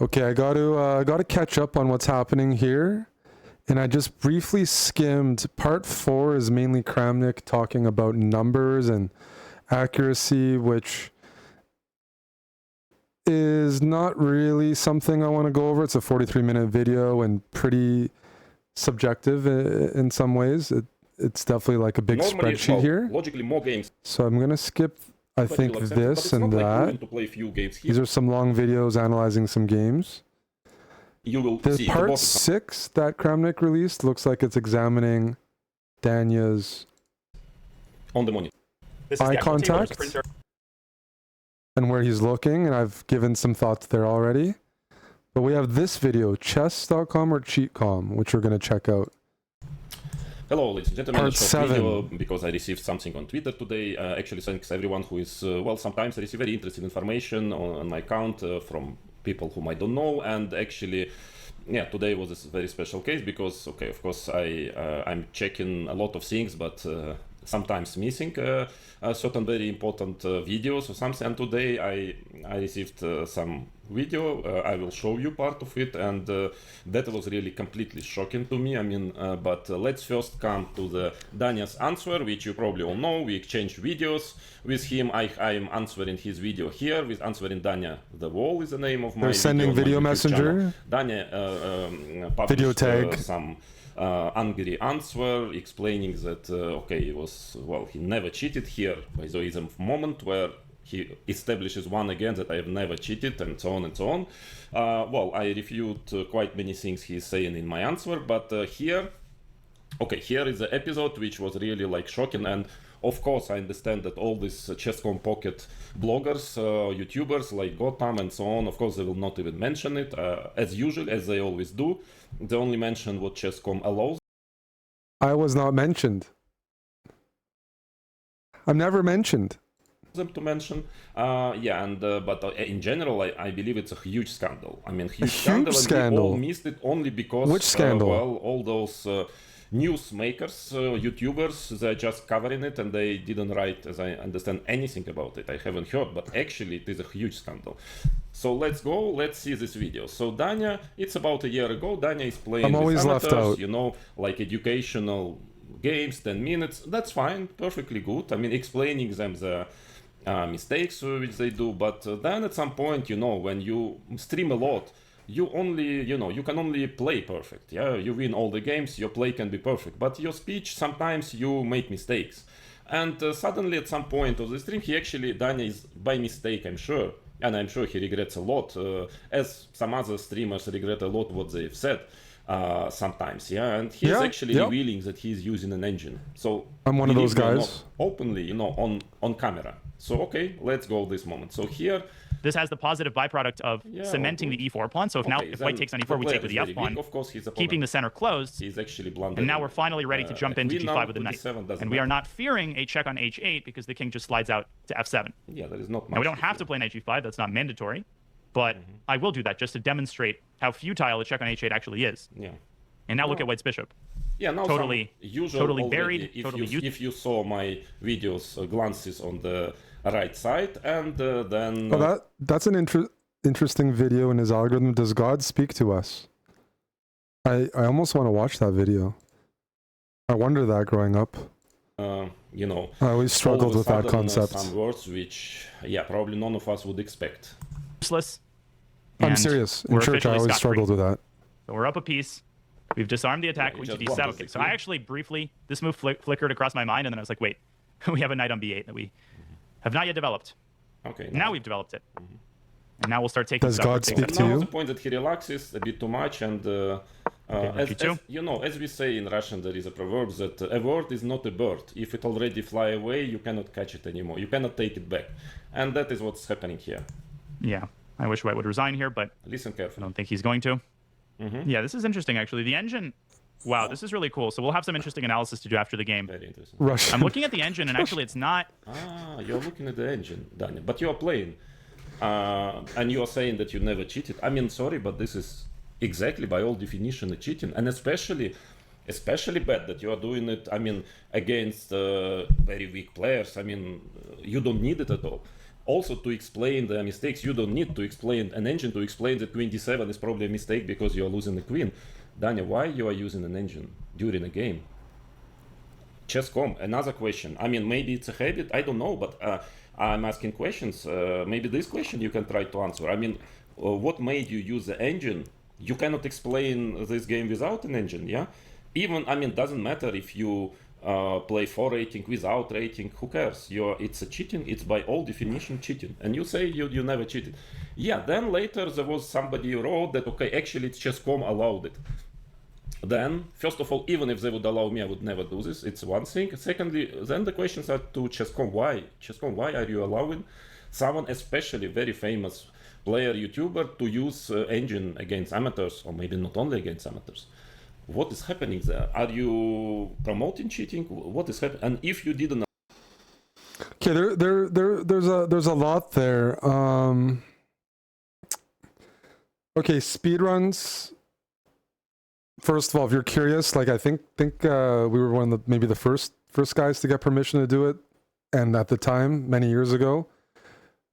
Okay, I gotta catch up on what's happening here. And I just briefly skimmed. Part 4 is mainly Kramnik talking about numbers and accuracy, which is not really something I want to go over. It's a 43-minute video and pretty subjective in some ways. It's definitely like a big spreadsheet here. Logically, more games. So I'm gonna skip, I think, this and that. To play few games here. These are some long videos analyzing some games. You will The see part 6 that Kramnik released looks like it's examining Danya's on the monitor. eye contact and where he's looking, and I've given some thoughts there already. But we have this video, chess.com or cheat.com, which we're going to check out. Hello, ladies and gentlemen. Part 7. Video because I received something on Twitter today. Actually, thanks everyone who is, well, sometimes I receive very interesting information on my account from people whom I don't know, and actually, yeah, today was a very special case because, okay, of course, I'm checking a lot of things, but sometimes missing certain very important videos or something. And today I received some video. I will show you part of it, and that was really completely shocking to me. I mean, but let's first come to the Danya's answer, which you probably all know. We exchanged videos with him. I am answering his video here with answering Danya. The Wall is the name of my They're sending video messenger. Danya published video tag. Some angry answer explaining that okay, it was, well, he never cheated here. By the way, is a moment where he establishes one again that I have never cheated, and so on and so on. Well, I refute quite many things he's saying in my answer, but here, okay, here is the episode which was really like shocking. And of course, I understand that all these Chess.com Pocket bloggers, YouTubers like Gotham and so on, of course, they will not even mention it, as usual, as they always do. They only mention what Chess.com allows. I was not mentioned. I'm never mentioned. Them to mention, yeah, and but in general, I believe it's a huge scandal. I mean, huge scandal, and we all missed it only because, which scandal? Well, all those news makers, YouTubers, they're just covering it, and they didn't write, as I understand, anything about it. I haven't heard, but actually, it is a huge scandal. So let's go. Let's see this video. So Danya, it's about a year ago. Danya is playing. I'm always left out. You know, like educational games, 10 minutes. That's fine, perfectly good. I mean, explaining them the mistakes which they do, but then at some point, you know, when you stream a lot, you only, you know, you can only play perfect. Yeah, you win all the games, your play can be perfect, but your speech, sometimes you make mistakes. And suddenly at some point of the stream, he actually, Danya is by mistake, I'm sure, and I'm sure he regrets a lot, as some other streamers regret a lot what they've said sometimes, yeah, and he's actually revealing that he's using an engine. So I'm one of those guys. Openly, you know, on camera. So okay, let's go this moment. So here, this has the positive byproduct of cementing the e4 pawn. So if now if white takes on e4, we take with the f pawn, of course, keeping the center closed. He's actually blundered. And now we're finally ready to jump into g5 with the knight. And we are not fearing a check on h8 because the king just slides out to f7. Yeah, there is not much. Now we don't have to play knight g5. That's not mandatory. But I will do that just to demonstrate how futile a check on h8 actually is. Yeah. And now look at white's bishop. Yeah, now totally buried, if you saw my videos, glances on the right side, and then... Well, that's an interesting video in his algorithm. Does God speak to us? I almost want to watch that video. I wonder that growing up. You know, I always struggled with that concept. Some words which, yeah, probably none of us would expect. Useless. I'm serious. In church, I always struggled with that. So we're up a piece. We've disarmed the attack. We d7. Okay, so I actually briefly, this move flickered across my mind, and then I was like, wait, we have a knight on b8 that we have not yet developed. Okay. Now we've developed it. And now we'll start taking... Does God speak to you? Now the point that he relaxes a bit too much, and as you know, as we say in Russian, there is a proverb that a word is not a bird. If it already fly away, you cannot catch it anymore. You cannot take it back. And that is what's happening here. Yeah. I wish White would resign here, but listen carefully. I don't think he's going to. Yeah, this is interesting, actually. The engine... Wow, this is really cool. So we'll have some interesting analysis to do after the game. Very interesting. Russian. I'm looking at the engine, and actually it's not... Ah, you're looking at the engine, Danya. But you're playing. And you're saying that you never cheated. I mean, sorry, but this is exactly by all definition a cheating. And especially bad that you are doing it, I mean, against very weak players. I mean, you don't need it at all. Also, to explain the mistakes, you don't need to explain an engine to explain that queen d7 is probably a mistake because you're losing the queen. Danya, why you are using an engine during a game? Chess.com, another question. I mean, maybe it's a habit, I don't know, but I'm asking questions. Maybe this question you can try to answer. I mean, what made you use the engine? You cannot explain this game without an engine, yeah? Even, I mean, doesn't matter if you play for rating, without rating, who cares? It's a cheating, it's by all definition cheating. And you say you never cheated. Yeah, then later there was somebody who wrote that, okay, actually it's chess.com allowed it. Then, first of all, even if they would allow me, I would never do this. It's one thing. Secondly, then the questions are to chess.com. Why? Chess.com, why are you allowing someone, especially very famous player, YouTuber, to use engine against amateurs, or maybe not only against amateurs? What is happening there? Are you promoting cheating? What is happening? And if you didn't... Okay, there's a lot there. Okay, speedruns. First of all, if you're curious, like I think we were one of the maybe the first guys to get permission to do it, and at the time, many years ago,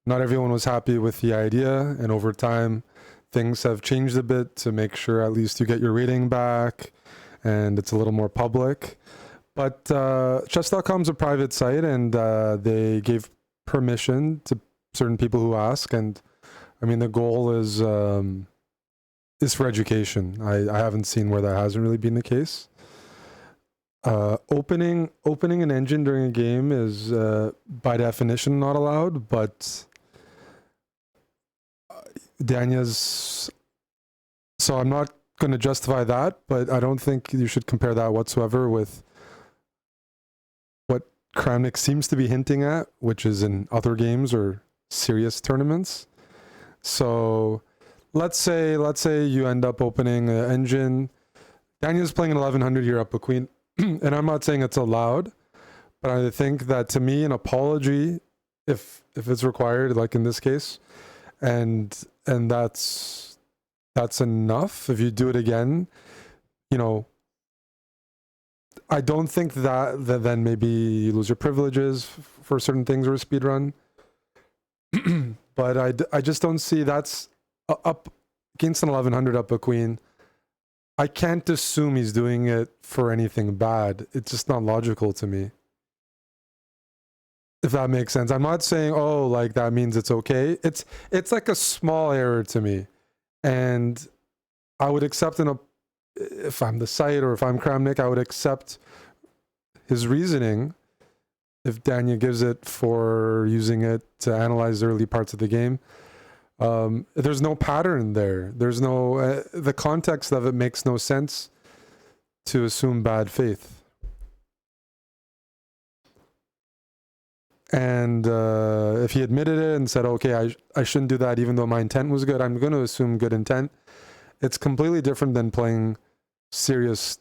not everyone was happy with the idea, and over time, things have changed a bit to make sure at least you get your rating back, and it's a little more public. But chess.com is a private site, and they gave permission to certain people who ask, and I mean the goal is for education. I haven't seen where that hasn't really been the case. Opening an engine during a game is by definition not allowed, but Danya's... So I'm not going to justify that, but I don't think you should compare that whatsoever with what Kramnik seems to be hinting at, which is in other games or serious tournaments. So let's say you end up opening an engine. Danya's playing an 1100 here up a queen, and I'm not saying it's allowed, but I think that to me an apology, if it's required, like in this case, and that's enough. If you do it again, you know, I don't think that then maybe you lose your privileges for certain things or a speed run. But I just don't see that's up against an 1100 up a queen. I can't assume he's doing it for anything bad. It's just not logical to me. If that makes sense. I'm not saying, oh, like that means it's okay. It's like a small error to me. And I would accept if I'm the site or if I'm Kramnik, I would accept his reasoning if Danya gives it for using it to analyze the early parts of the game. There's no pattern there. There's no, the context of it makes no sense to assume bad faith. And if he admitted it and said, okay, I shouldn't do that even though my intent was good, I'm going to assume good intent. It's completely different than playing serious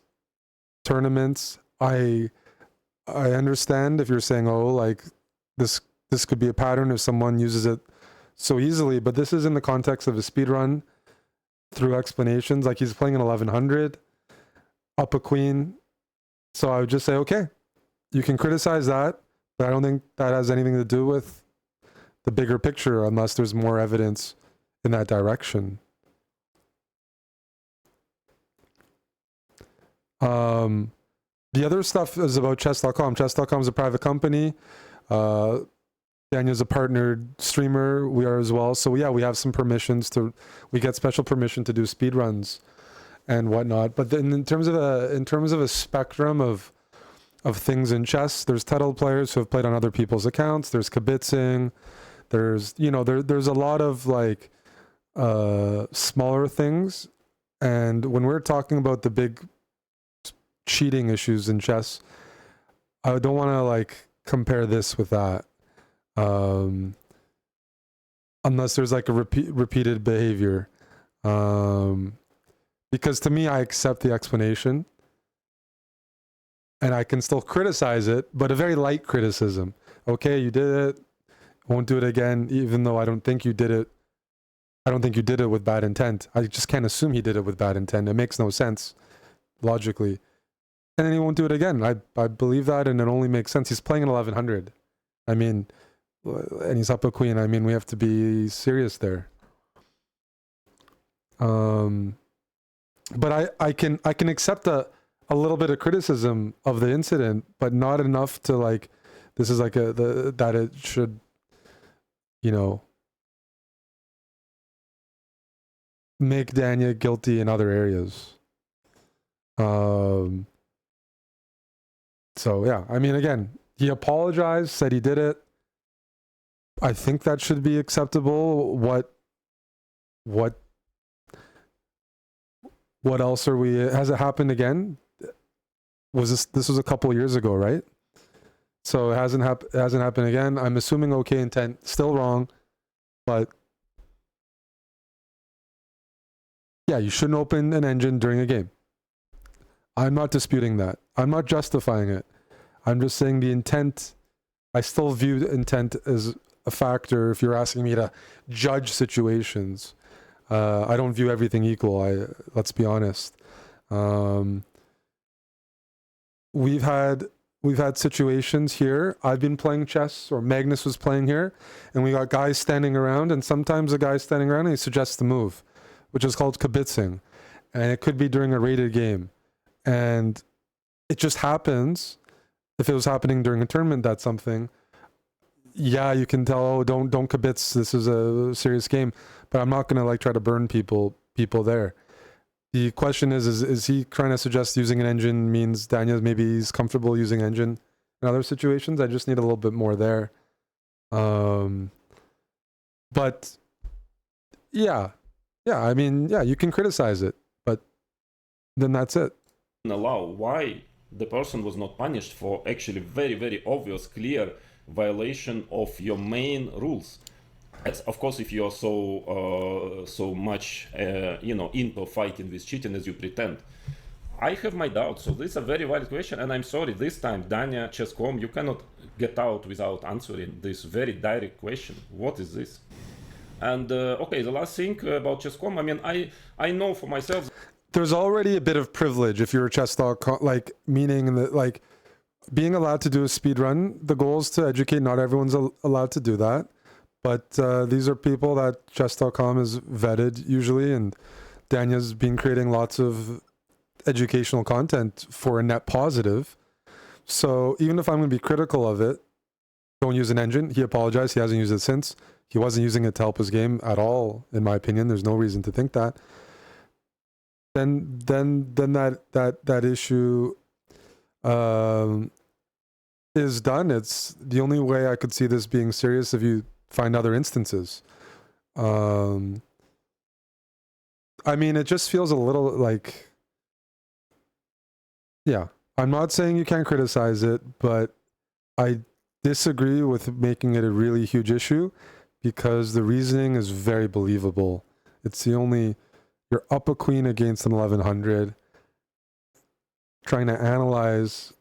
tournaments. I understand if you're saying, oh, like this could be a pattern if someone uses it so easily, but this is in the context of a speed run through explanations. Like he's playing an 1100 up a queen. So I would just say, okay, you can criticize that, but I don't think that has anything to do with the bigger picture unless there's more evidence in that direction. The other stuff is about chess.com. Chess.com is a private company. Danya's a partnered streamer. We are as well. So yeah, we have some permissions we get special permission to do speed runs and whatnot. But then in terms of a spectrum of things in chess, there's titled players who have played on other people's accounts. There's kibitzing. There's, there's a lot of like smaller things. And when we're talking about the big cheating issues in chess, I don't want to like compare this with that. Unless there's like a repeated behavior. Because to me, I accept the explanation and I can still criticize it, but a very light criticism. Okay, you did it. Won't do it again, even though I don't think you did it. I don't think you did it with bad intent. I just can't assume he did it with bad intent. It makes no sense logically. And then he won't do it again. I believe that, and it only makes sense. He's playing an 1100. I mean, and he's up a queen. I mean, we have to be serious there. But I can accept a little bit of criticism of the incident, but not enough to like, this is like that it should, you know, make Danya guilty in other areas. So yeah, I mean, again, he apologized, said he did it. I think that should be acceptable. What else are we? Has it happened again? This was a couple years ago, right? So it hasn't happened again. I'm assuming okay intent, still wrong, but yeah, you shouldn't open an engine during a game. I'm not disputing that. I'm not justifying it. I'm just saying the intent, I still view intent as a factor if you're asking me to judge situations. I don't view everything equal. Let's be honest. We've had situations here. I've been playing chess, or Magnus was playing here, and we got guys standing around, and sometimes a guy's standing around and he suggests the move, which is called kibitzing. And it could be during a rated game. And it just happens, if it was happening during a tournament, that's something. Yeah, you can tell, oh, don't kibitz, this is a serious game. But I'm not going to like try to burn people there. The question is he trying to suggest using an engine means Danya maybe he's comfortable using engine in other situations? I just need a little bit more there. But yeah, I mean, yeah, you can criticize it, but then that's it. Allow why the person was not punished for actually very, very obvious, clear violation of your main rules. As, of course, if you are so much into fighting with cheating as you pretend, I have my doubts. So this is a very valid question, and I'm sorry, this time, Danya, Chess.com, you cannot get out without answering this very direct question. What is this? And okay, the last thing about Chess.com, I mean, I know for myself. There's already a bit of privilege if you're a chess.com, like meaning that like being allowed to do a speed run. The goal is to educate. Not everyone's allowed to do that. But these are people that chess.com is vetted usually, and Danya's been creating lots of educational content for a net positive. So even if I'm going to be critical of it, don't use an engine. He apologized. He hasn't used it since. He wasn't using it to help his game at all, in my opinion. There's no reason to think that. Then that issue is done. It's the only way I could see this being serious if you find other instances. I mean, it just feels a little like, yeah, I'm not saying you can't criticize it, but I disagree with making it a really huge issue because the reasoning is very believable. It's the only, you're up a queen against an 1100, trying to analyze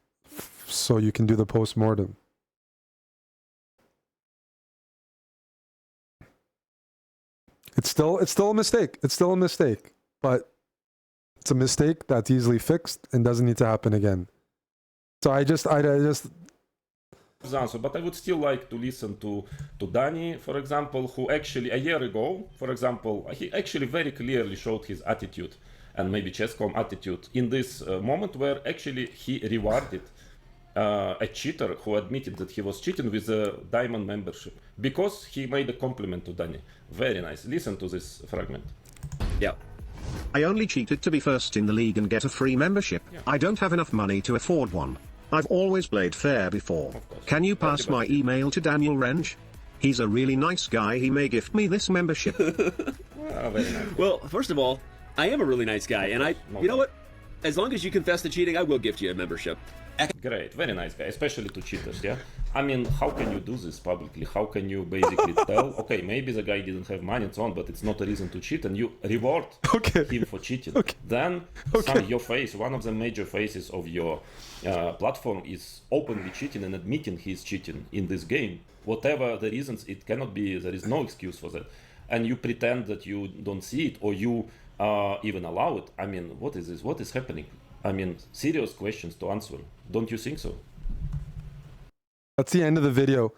so you can do the post-mortem. It's still a mistake. It's still a mistake, but it's a mistake that's easily fixed and doesn't need to happen again. So I just answer, but I would still like to listen to Dany, for example, who actually a year ago, for example, he actually very clearly showed his attitude and maybe Chess.com attitude in this moment where actually he rewarded a cheater who admitted that he was cheating with a diamond membership because he made a compliment to Dany. Very nice. Listen to this fragment. Yeah. I only cheated to be first in the league and get a free membership. Yeah. I don't have enough money to afford one. I've always played fair before. Can you pass my email to Daniel Wrench? He's a really nice guy. He may gift me this membership. Well, very nice. Well, first of all, I am a really nice guy, and you know what? As long as you confess to cheating, I will gift you a membership. Great, very nice guy, especially to cheaters, yeah? I mean, how can you do this publicly? How can you basically tell, okay, maybe the guy didn't have money and so on, but it's not a reason to cheat, and you reward him for cheating. Then your face, one of the major faces of your platform is openly cheating and admitting he's cheating in this game. Whatever the reasons, it cannot be, there is no excuse for that. And you pretend that you don't see it, or you even allow it. I mean, what is this? What is happening? I mean, serious questions to answer. Don't you think so? That's the end of the video.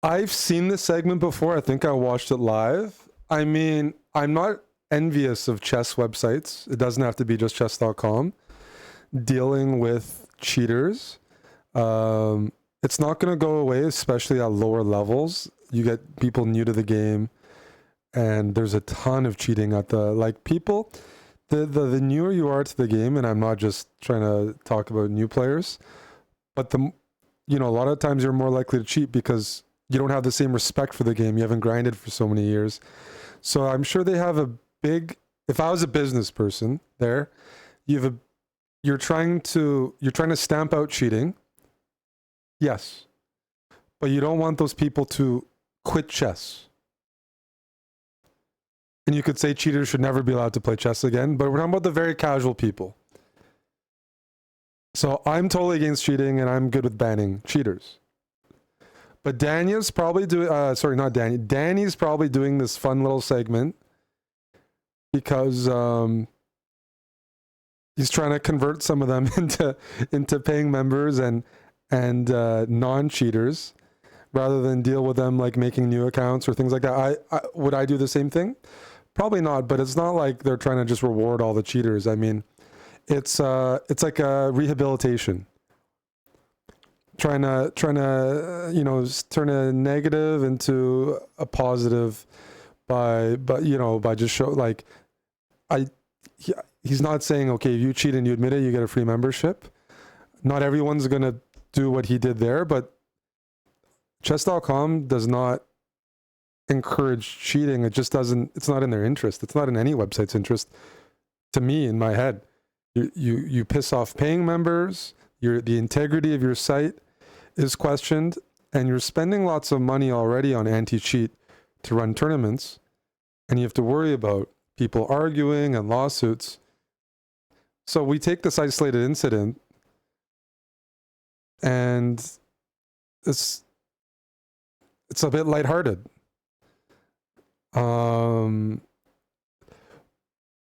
I've seen this segment before. I think I watched it live. I mean, I'm not envious of chess websites. It doesn't have to be just chess.com. Dealing with cheaters. It's not going to go away, especially at lower levels. You get people new to the game, and there's a ton of cheating at people. The newer you are to the game, and I'm not just trying to talk about new players, but a lot of times you're more likely to cheat because you don't have the same respect for the game. You haven't grinded for so many years. So I'm sure they have if I was a business person there, you're trying to stamp out cheating. Yes. But you don't want those people to quit chess. And you could say cheaters should never be allowed to play chess again, but we're talking about the very casual people. So I'm totally against cheating, and I'm good with banning cheaters. But Danya's probably Danny's probably doing this fun little segment because he's trying to convert some of them into paying members and non-cheaters, rather than deal with them like making new accounts or things like that. Would I do the same thing? Probably not, but it's not like they're trying to just reward all the cheaters. I mean, it's like a rehabilitation. Trying to turn a negative into a positive by just he's not saying, okay, if you cheat and you admit it, you get a free membership. Not everyone's going to do what he did there, but chess.com does not encourage cheating. It just doesn't, it's not in their interest. It's not in any website's interest. To me, in my head, you piss off paying members, the integrity of your site is questioned, and you're spending lots of money already on anti-cheat to run tournaments, and you have to worry about people arguing and lawsuits. So we take this isolated incident, and it's a bit lighthearted.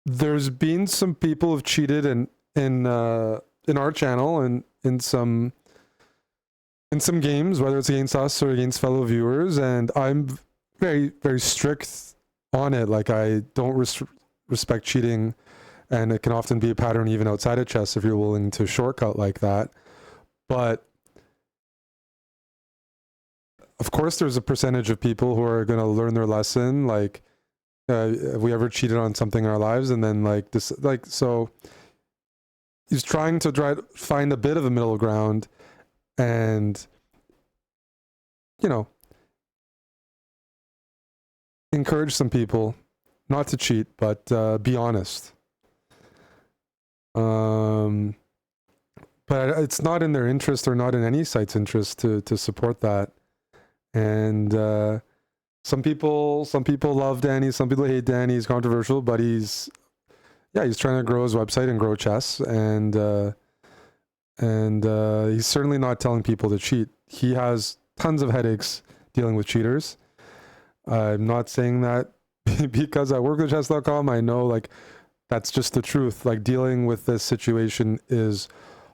There's been some people who've cheated in our channel and in some games, whether it's against us or against fellow viewers, and I'm very, very strict on it. Like, I don't respect cheating, and it can often be a pattern even outside of chess if you're willing to shortcut like that. But of course, there's a percentage of people who are going to learn their lesson. Like, have we ever cheated on something in our lives? And then so he's trying to find a bit of a middle ground and, encourage some people not to cheat, but be honest. But it's not in their interest, or not in any site's interest to support that. And some people love Danny, some people hate Danny. He's controversial, but he's trying to grow his website and grow chess, and he's certainly not telling people to cheat. He has tons of headaches dealing with cheaters. I'm not saying that because I work with chess.com. I know that's just the truth. Like, dealing with this situation is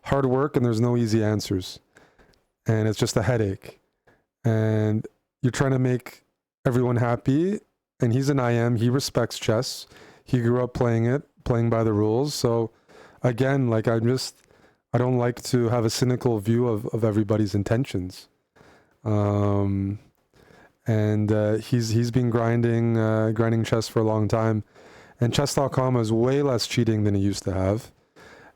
hard work, and there's no easy answers, and it's just a headache. And you're trying to make everyone happy, and he's an IM. He respects chess. He grew up playing by the rules. So again, I don't like to have a cynical view of everybody's intentions. And he's been grinding chess for a long time, and chess.com has way less cheating than it used to have.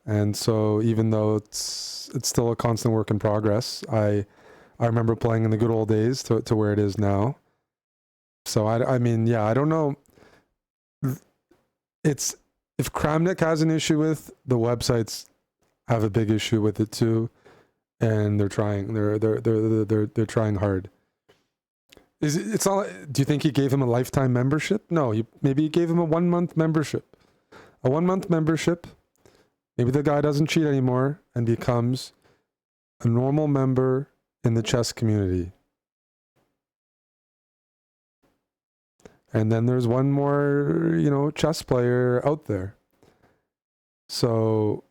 And so even though it's still a constant work in progress, I remember playing in the good old days to where it is now. So I mean, I don't know. If Kramnik has an issue with, the websites have a big issue with it too, and they're trying. They're trying hard. It's not. Do you think he gave him a lifetime membership? No. Maybe he gave him a 1 month membership. A 1 month membership. Maybe the guy doesn't cheat anymore and becomes a normal member in the chess community. And then there's one more, chess player out there. So,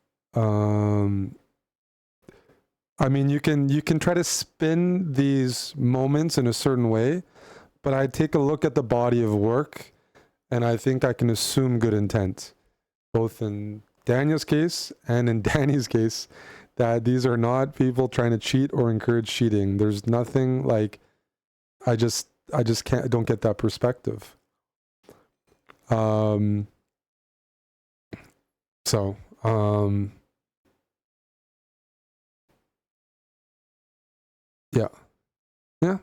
I mean, you can try to spin these moments in a certain way, but I take a look at the body of work, and I think I can assume good intent, both in Danya's case and in Danny's case, that these are not people trying to cheat or encourage cheating. There's nothing like, I just can't, I don't get that perspective. Yeah. Yeah.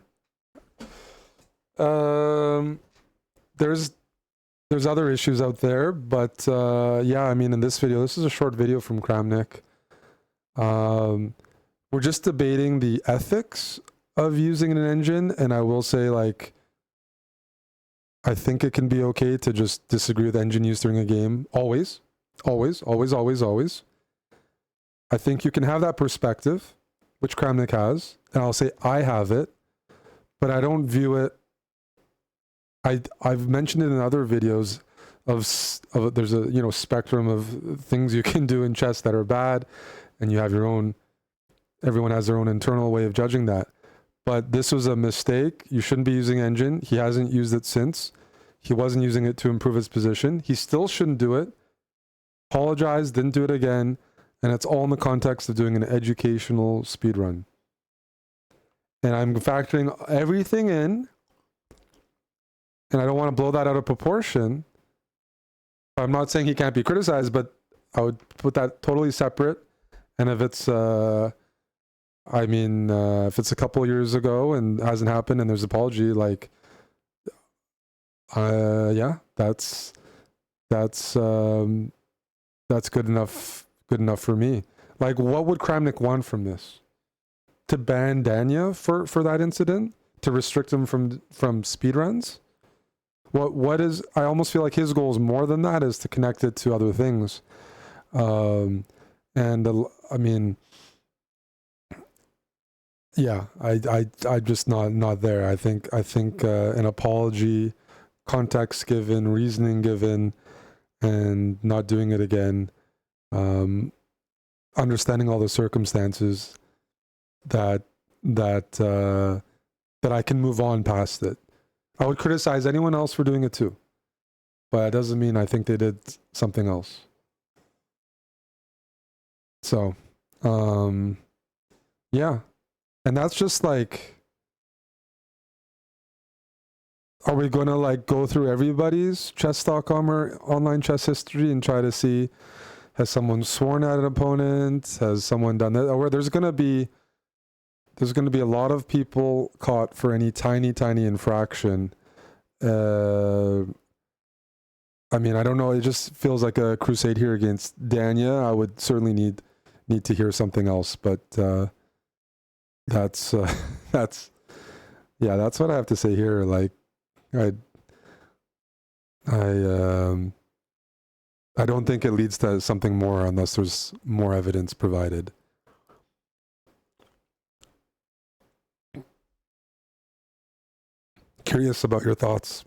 There's other issues out there, but yeah, I mean, in this video, this is a short video from Kramnik. We're just debating the ethics of using an engine, and I will say, like, I think it can be okay to just disagree with engine use during a game. Always. Always, always, always, always. I think you can have that perspective, which Kramnik has, and I'll say I have it, but I don't view it. I've mentioned it in other videos of there's a spectrum of things you can do in chess that are bad, and you have your own. Everyone has their own internal way of judging that. But this was a mistake. You shouldn't be using engine. He hasn't used it since. He wasn't using it to improve his position. He still shouldn't do it. Apologized, didn't do it again, and it's all in the context of doing an educational speedrun. And I'm factoring everything in, and I don't want to blow that out of proportion. I'm not saying he can't be criticized, but I would put that totally separate. And if it's, if it's a couple of years ago and hasn't happened and there's apology, like, yeah, that's good enough for me. Like, what would Kramnik want from this? To ban Danya for that incident? To restrict him from speedruns? What is, I almost feel like his goal is more than that, is to connect it to other things. I mean, yeah, I'm just not there. I think an apology, context given, reasoning given, and not doing it again, understanding all the circumstances, that I can move on past it. I would criticize anyone else for doing it too, but it doesn't mean I think they did something else. So, yeah. And that's just like, are we going to like go through everybody's chess.com or online chess history and try to see, has someone sworn at an opponent? Has someone done that? Or there's going to be a lot of people caught for any tiny infraction. I mean, I don't know. It just feels like a crusade here against Danya. I would certainly need to hear something else, but that's what I have to say here. Like, I don't think it leads to something more unless there's more evidence provided. Curious about your thoughts.